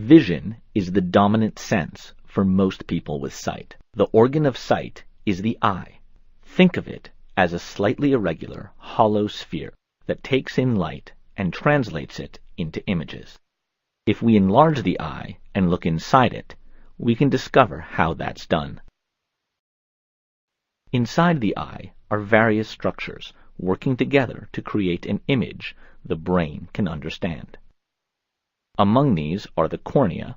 Vision is the dominant sense for most people with sight. The organ of sight is the eye. Think of it as a slightly irregular, hollow sphere that takes in light and translates it into images. If we enlarge the eye and look inside it, we can discover how that's done. Inside the eye are various structures working together to create an image the brain can understand. Among these are the cornea,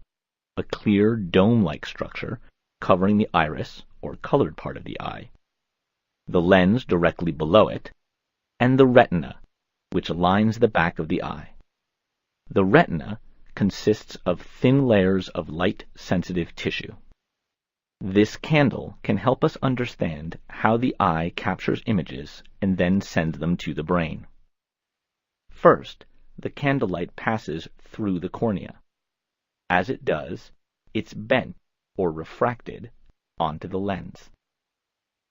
a clear dome-like structure covering the iris or colored part of the eye, the lens directly below it, and the retina, which lines the back of the eye. The retina consists of thin layers of light-sensitive tissue. This candle can help us understand how the eye captures images and then sends them to the brain. First, the candlelight passes through the cornea. As it does, it's bent or refracted onto the lens.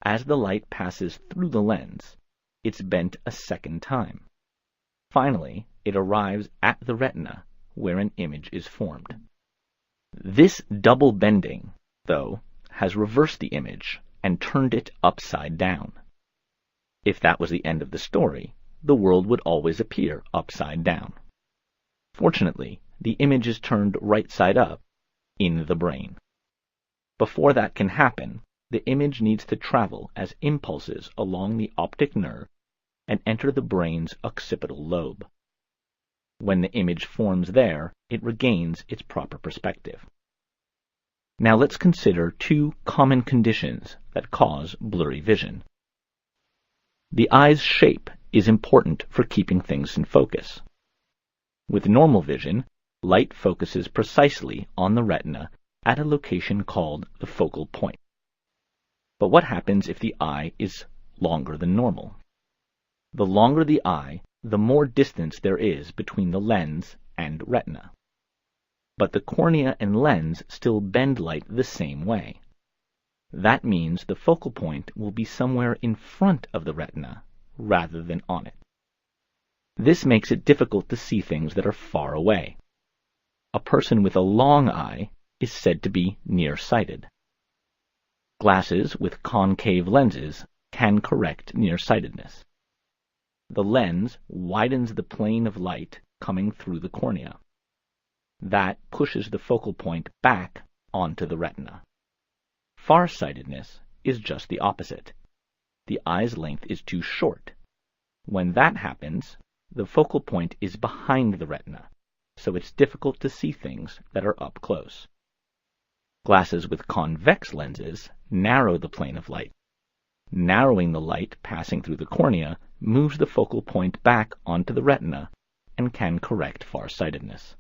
As the light passes through the lens, it's bent a second time. Finally, it arrives at the retina, where an image is formed. This double bending, though, has reversed the image and turned it upside down. If that was the end of the story, the world would always appear upside down. Fortunately, the image is turned right side up in the brain. Before that can happen, the image needs to travel as impulses along the optic nerve and enter the brain's occipital lobe. When the image forms there, it regains its proper perspective. Now let's consider two common conditions that cause blurry vision. The eye's shape is important for keeping things in focus. With normal vision, light focuses precisely on the retina at a location called the focal point. But what happens if the eye is longer than normal? The longer the eye, the more distance there is between the lens and retina. But the cornea and lens still bend light the same way. That means the focal point will be somewhere in front of the retina rather than on it. This makes it difficult to see things that are far away. A person with a long eye is said to be nearsighted. Glasses with concave lenses can correct nearsightedness. The lens widens the plane of light coming through the cornea. That pushes the focal point back onto the retina. Farsightedness is just the opposite. The eye's length is too short. When that happens, the focal point is behind the retina, so it's difficult to see things that are up close. Glasses with convex lenses narrow the plane of light. Narrowing the light passing through the cornea moves the focal point back onto the retina and can correct farsightedness.